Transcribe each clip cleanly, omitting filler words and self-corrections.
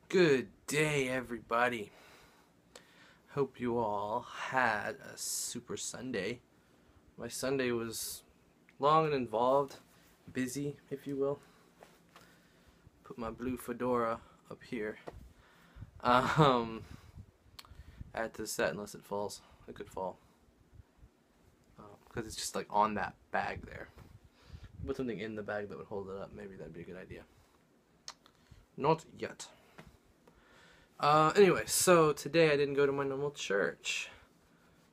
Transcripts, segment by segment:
Good day, everybody. Hope you all had a super Sunday. My Sunday was long and involved, busy, if you will. Put my blue fedora up here. I had to set unless it falls. It could fall. Because it's just like on that bag there. Put something in the bag that would hold it up. Maybe that'd be a good idea. Not yet. Anyway, so today I didn't go to my normal church.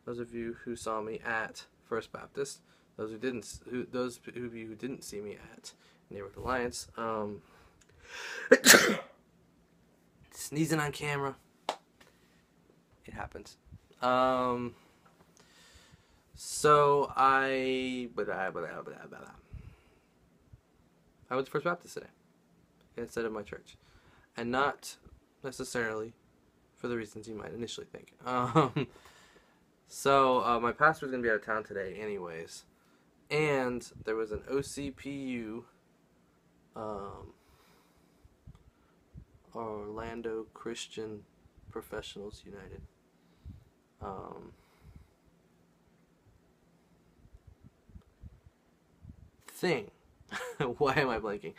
Those of you who saw me at First Baptist, those of you who didn't see me at Neighborhood Alliance, sneezing on camera. It happens. So I went to First Baptist today instead of my church, and not necessarily for the reasons you might initially think. So my pastor's gonna be out of town today, anyways, and there was an OCPU, Orlando Christian Professionals United, thing. Why am I blanking?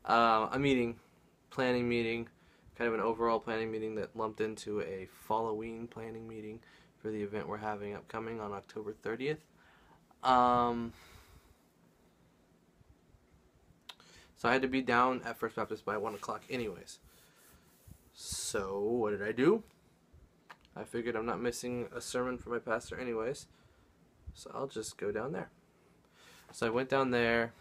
A meeting, planning meeting. Kind of an overall planning meeting that lumped into a Halloween planning meeting for the event we're having upcoming on October 30th. So I had to be down at First Baptist by 1 o'clock anyways. So what did I do? I figured I'm not missing a sermon from my pastor anyways, so I'll just go down there. So I went down there.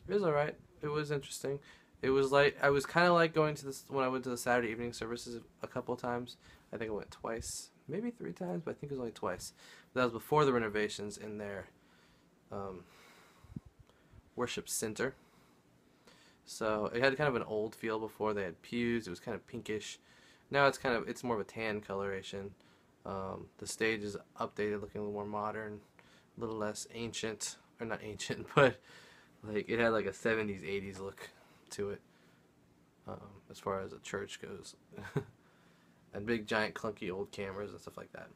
It was alright. It was interesting. It was like, I was kind of like going to this when I went to the Saturday evening services a couple of times. I think I went twice, maybe 3 times, but I think it was only twice. But that was before the renovations in their worship center. So it had kind of an old feel before. They had pews. It was kind of pinkish. Now it's more of a tan coloration. The stage is updated, looking a little more modern, a little less ancient, or not ancient, but like it had like a 70s, 80s look to it, as far as a church goes. And big giant clunky old cameras and stuff like that.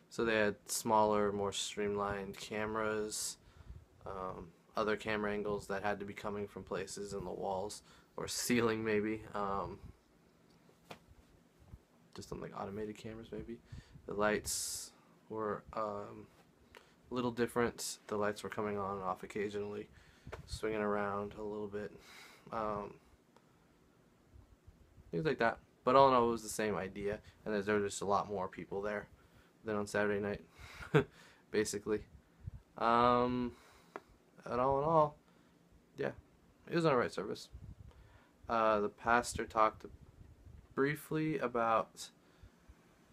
So they had smaller, more streamlined cameras, other camera angles that had to be coming from places in the walls or ceiling maybe, just some like automated cameras maybe. The lights were a little different. The lights were coming on and off occasionally, swinging around a little bit. Things like that. But all in all, it was the same idea, and there were just a lot more people there than on Saturday night, basically. And all in all, yeah, it was an alright service. The pastor talked briefly about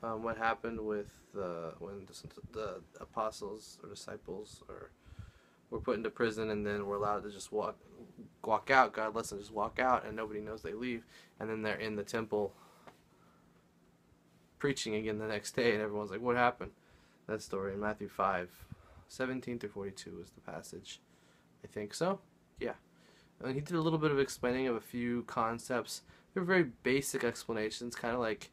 what happened with when the apostles or disciples were put into prison, and then were allowed to just walk out. God lets them just walk out, and nobody knows they leave. And then they're in the temple preaching again the next day, and everyone's like, what happened? That story in Matthew 5:17-42 was the passage. I think so. Yeah. And he did a little bit of explaining of a few concepts. They were very basic explanations, kind of like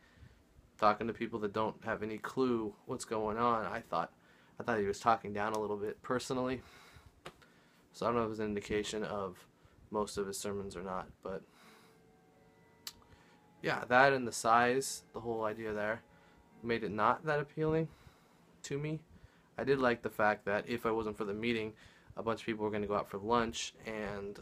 talking to people that don't have any clue what's going on. I thought he was talking down a little bit personally. So I don't know if it was an indication of most of his sermons or not, but yeah, that and the size, the whole idea there, made it not that appealing to me. I did like the fact that if I wasn't for the meeting, a bunch of people were going to go out for lunch and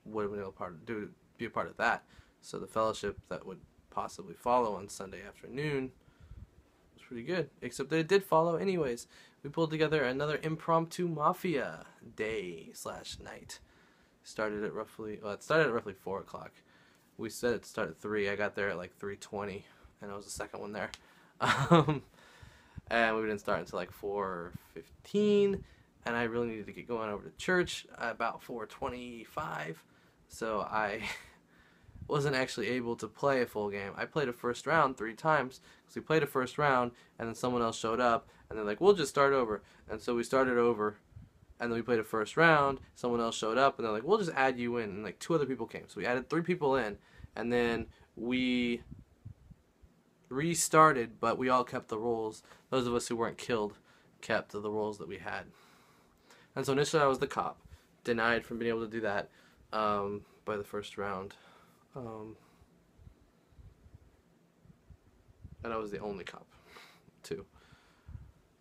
would have been able to be a part of that. So the fellowship that would possibly follow on Sunday afternoon was pretty good, except that it did follow anyways. We pulled together another impromptu mafia day/night. It started at roughly 4 o'clock. We said it started at 3. I got there at like 3:20, and I was the second one there. And we didn't start until like 4:15, and I really needed to get going over to church at about 4:25, so I wasn't actually able to play a full game. I played a first round 3 times, because we played a first round, and then someone else showed up, and they're like, we'll just start over. And so we started over, And then we played a first round. Someone else showed up, and they're like, "We'll just add you in." And like 2 other people came, so we added 3 people in, and then we restarted, but we all kept the roles. Those of us who weren't killed kept the roles that we had. And so initially I was the cop, denied from being able to do that by the first round. And I was the only cop, too.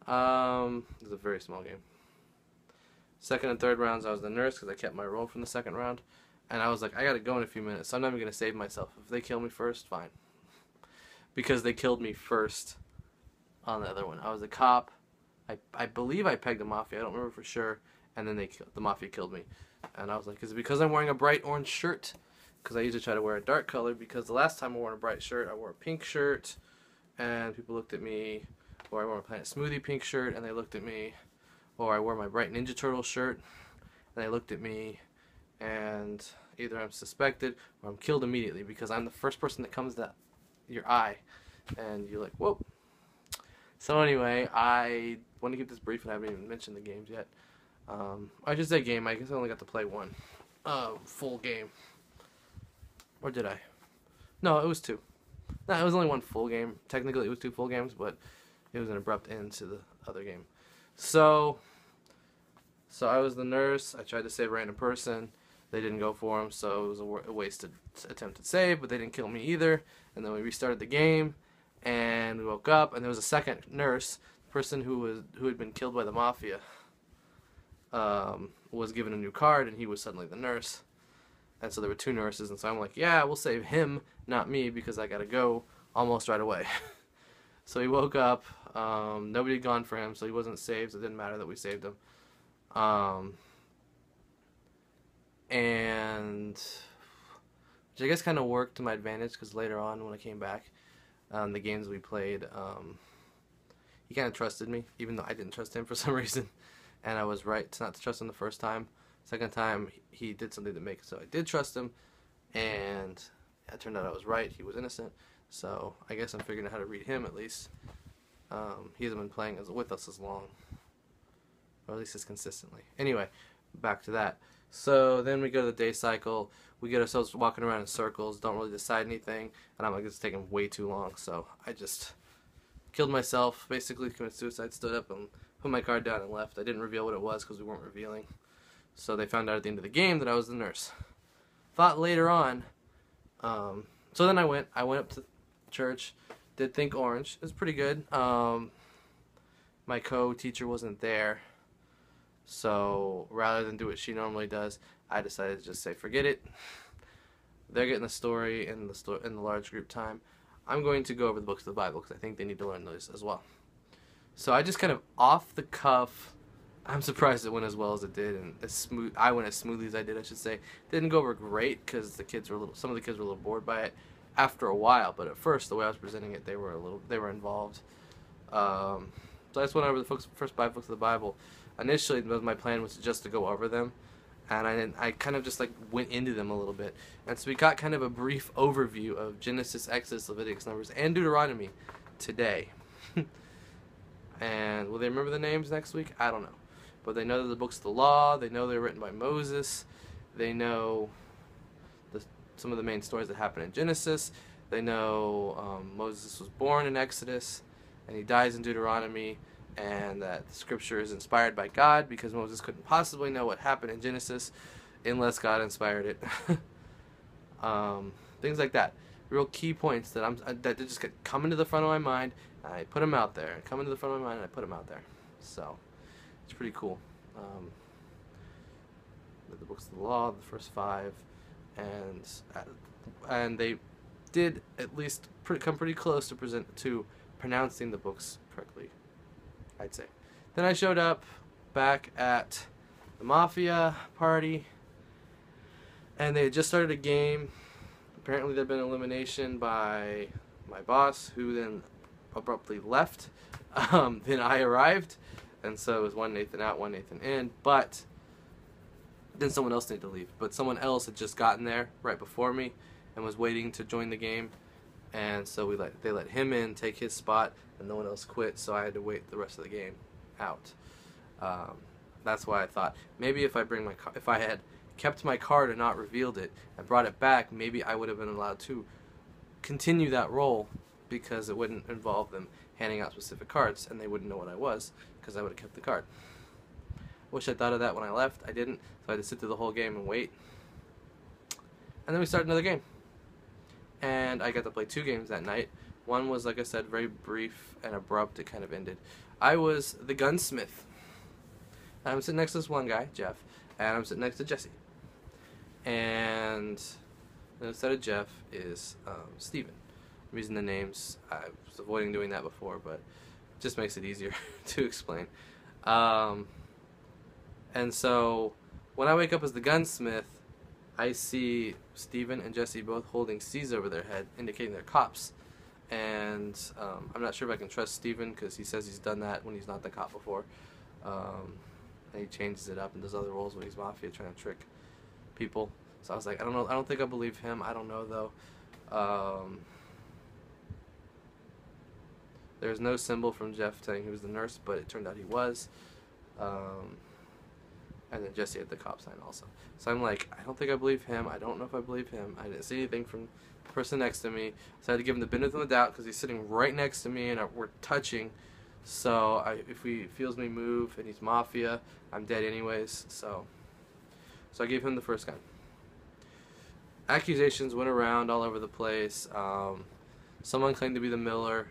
It was a very small game. Second and third rounds I was the nurse because I kept my role from the second round. And I was like, I gotta go in a few minutes, so I'm not even gonna save myself. If they kill me first, fine. Because they killed me first on the other one. I was a cop. I believe I pegged the mafia. I don't remember for sure. And then the mafia killed me. And I was like, is it because I'm wearing a bright orange shirt? Because I usually try to wear a dark color. Because the last time I wore a bright shirt, I wore a pink shirt. And people looked at me. Or I wore a Planet Smoothie pink shirt and they looked at me. Or I wore my bright Ninja Turtle shirt and they looked at me. And either I'm suspected or I'm killed immediately. Because I'm the first person that comes to your eye. And you're like, whoa. So anyway, I want to keep this brief and I haven't even mentioned the games yet. I should say game. I guess I only got to play 1 full game. Or did I? No, it was 2. No, it was only 1 full game. Technically it was 2 full games, but it was an abrupt end to the other game. So I was the nurse. I tried to save a random person. They didn't go for him, so it was a wasted attempted save, but they didn't kill me either. And then we restarted the game. And we woke up, and there was a second nurse, person who had been killed by the mafia, was given a new card, and he was suddenly the nurse. And so there were 2 nurses, and so I'm like, yeah, we'll save him, not me, because I gotta go almost right away. So he woke up. Nobody had gone for him, so he wasn't saved. So it didn't matter that we saved him. And which I guess kind of worked to my advantage, because later on when I came back, the games we played, he kind of trusted me, even though I didn't trust him for some reason. And I was right to not to trust him the first time. Second time, he did something to make it so I did trust him. And it turned out I was right. He was innocent. So I guess I'm figuring out how to read him at least. He hasn't been playing with us as long. Or at least as consistently. Anyway, back to that. So then we go to the day cycle. We get ourselves walking around in circles, don't really decide anything, and I'm like, it's taking way too long, so I just killed myself, basically committed suicide, stood up and put my card down and left. I didn't reveal what it was because we weren't revealing. So they found out at the end of the game that I was the nurse. Thought later on, so then I went up to church, did Think Orange. It was pretty good. My co-teacher wasn't there. So rather than do what she normally does, I decided to just say, forget it. They're getting the story in the large group time. I'm going to go over the books of the Bible because I think they need to learn those as well. So I just kind of off the cuff. I'm surprised it went as well as it did, and I went as smoothly as I did, I should say. Didn't go over great because some of the kids were a little bored by it after a while. But at first, the way I was presenting it, they were involved. So I just went over the first 5 books of the Bible. Initially, my plan was just to go over them, and I kind of just like went into them a little bit. And so we got kind of a brief overview of Genesis, Exodus, Leviticus, Numbers, and Deuteronomy today. And will they remember the names next week? I don't know. But they know the books of the law. They know they're written by Moses. They know some of the main stories that happen in Genesis. They know Moses was born in Exodus, and he dies in Deuteronomy. And that the scripture is inspired by God because Moses couldn't possibly know what happened in Genesis unless God inspired it. Things like that. Real key points that just come into the front of my mind, and I put them out there. And come into the front of my mind, and I put them out there. So it's pretty cool. The books of the law, the first 5, and they did at least come pretty close to pronouncing the books correctly, I'd say. Then I showed up back at the Mafia party, and they had just started a game. Apparently there had been elimination by my boss, who then abruptly left. Then I arrived, and so it was 1 Nathan out, 1 Nathan in, but then someone else needed to leave. But someone else had just gotten there right before me and was waiting to join the game. And so they let him in, take his spot, and no one else quit, so I had to wait the rest of the game out. that's why I thought maybe if if I had kept my card and not revealed it and brought it back, maybe I would have been allowed to continue that role because it wouldn't involve them handing out specific cards and they wouldn't know what I was because I would have kept the card. Wish I thought of that when I left. I didn't, so I had to sit through the whole game and wait. And then we started another game. And I got to play 2 games that night. One was, like I said, very brief and abrupt. It kind of ended. I was the gunsmith. And I'm sitting next to this one guy, Jeff, and I'm sitting next to Jesse. And instead of Jeff is Steven. I'm using the names. I was avoiding doing that before, but it just makes it easier to explain. And so when I wake up as the gunsmith, I see Steven and Jesse both holding C's over their head, indicating they're cops. And I'm not sure if I can trust Steven because he says he's done that when he's not the cop before. And he changes it up and does other roles when he's mafia, trying to trick people. So I was like, I don't know. I don't think I believe him. I don't know though. There's no symbol from Jeff saying he was the nurse, but it turned out he was. And then Jesse had the cop sign also. So I'm like, I don't think I believe him. I don't know if I believe him. I didn't see anything from the person next to me. So I had to give him the benefit of the doubt because he's sitting right next to me and we're touching. So if he feels me move and he's mafia, I'm dead anyways. So I gave him the first gun. Accusations went around all over the place. Someone claimed to be the Miller.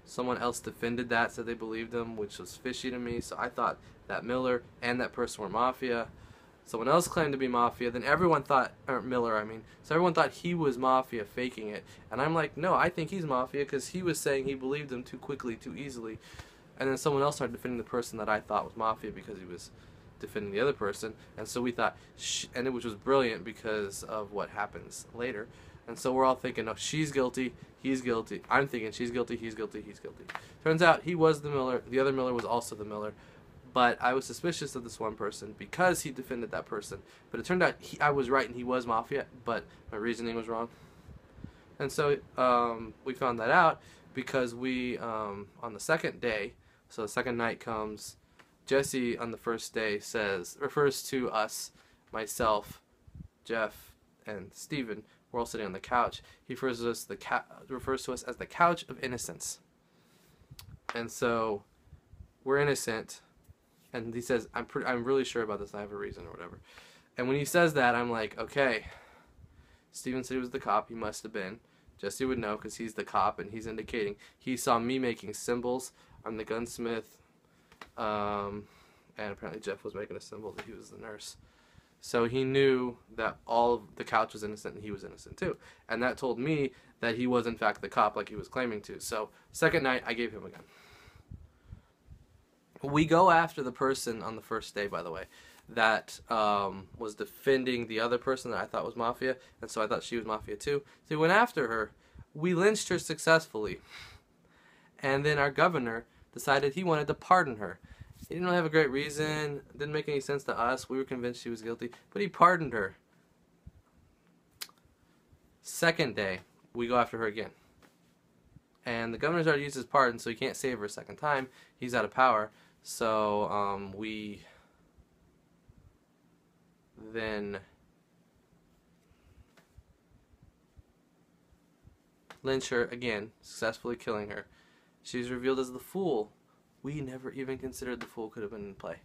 Someone else defended that, said they believed him, which was fishy to me. So I thought that Miller and that person were mafia. Someone else claimed to be mafia. Then everyone thought, or Miller, I mean. So everyone thought he was mafia, faking it. And I'm like, no, I think he's mafia because he was saying he believed him too quickly, too easily. And then someone else started defending the person that I thought was mafia because he was defending the other person. And so we thought, and it which was brilliant because of what happens later. And so we're all thinking, oh, she's guilty, he's guilty. I'm thinking she's guilty, he's guilty, he's guilty. Turns out he was the Miller. The other Miller was also the Miller. But I was suspicious of this one person because he defended that person. But it turned out I was right and he was mafia, but my reasoning was wrong. And so we found that out because we, on the second day, so the second night comes, Jesse on the first day refers to us, myself, Jeff, and Steven. We're all sitting on the couch. He refers to us as the couch of innocence. And so we're innocent. And he says, I'm really sure about this. I have a reason or whatever. And when he says that, I'm like, okay. Steven said he was the cop. He must have been. Jesse would know because he's the cop and he's indicating. He saw me making symbols. I'm the gunsmith. And apparently Jeff was making a symbol that he was the nurse. So he knew that all of the couch was innocent and he was innocent too. And that told me that he was in fact the cop like he was claiming to. So second night, I gave him a gun. We go after the person on the first day, by the way, that was defending the other person that I thought was mafia. And so I thought she was mafia too. So we went after her. We lynched her successfully. And then our governor decided he wanted to pardon her. He didn't really have a great reason. Didn't make any sense to us. We were convinced she was guilty. But he pardoned her. Second day, we go after her again. And the governor's already used his pardon, so he can't save her a second time. He's out of power. So we then lynch her again, successfully killing her. She's revealed as the fool. We never even considered the fool could have been in play.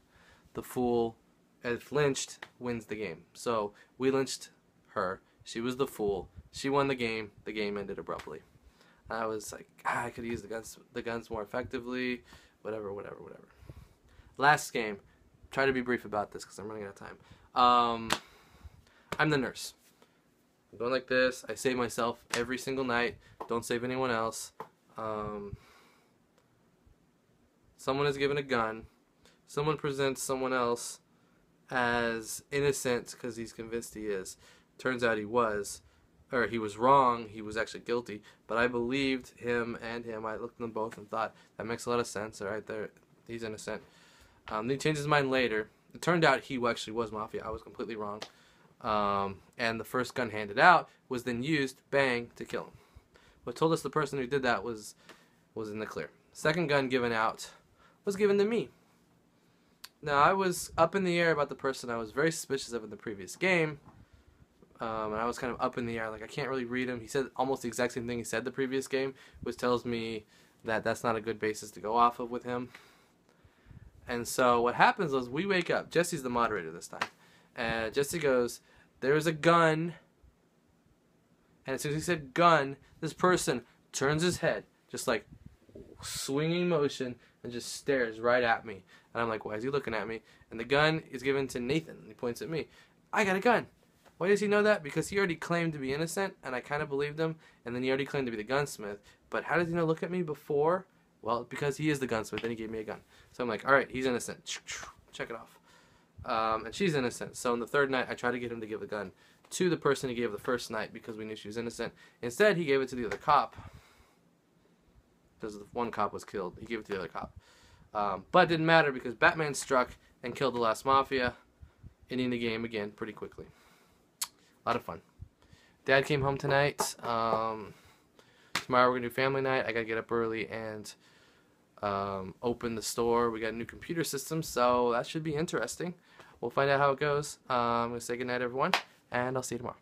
The fool, if lynched, wins the game. So we lynched her. She was the fool. She won the game. The game ended abruptly. I was like, I could use the guns more effectively. Whatever. Last game. Try to be brief about this because I'm running out of time. I'm the nurse. I'm going like this. I save myself every single night. Don't save anyone else. Someone is given a gun. Someone presents someone else as innocent because he's convinced he is. Turns out he was. Or he was wrong. He was actually guilty. But I believed him and him. I looked at them both and thought, that makes a lot of sense. All right, there, he's innocent. Then he changed his mind later. It turned out he actually was mafia. I was completely wrong. And the first gun handed out was then used, bang, to kill him. What told us the person who did that was in the clear. Second gun given out was given to me. Now, I was up in the air about the person I was very suspicious of in the previous game. And I was kind of up in the air, like I can't really read him. He said almost the exact same thing he said the previous game, which tells me that that's not a good basis to go off of with him. And so what happens is we wake up. Jesse's the moderator this time. And Jesse goes, there's a gun. And as soon as he said gun, this person turns his head, just like swinging motion, and just stares right at me. And I'm like, why is he looking at me? And the gun is given to Nathan. And he points at me. I got a gun. Why does he know that? Because he already claimed to be innocent, and I kind of believed him. And then he already claimed to be the gunsmith. But how does he know look at me before? Well, because he is the gunsmith, and he gave me a gun. So I'm like, all right, he's innocent. Check it off. And she's innocent. So on the third night, I tried to get him to give the gun to the person he gave the first night because we knew she was innocent. Instead, he gave it to the other cop. Because the one cop was killed. He gave it to the other cop. But it didn't matter because Batman struck and killed the last Mafia, ending the game again pretty quickly. A lot of fun. Dad came home tonight. Tomorrow we're going to do family night. I got to get up early and open the store. We got a new computer system, so that should be interesting. We'll find out how it goes. I'm going to say goodnight, everyone, and I'll see you tomorrow.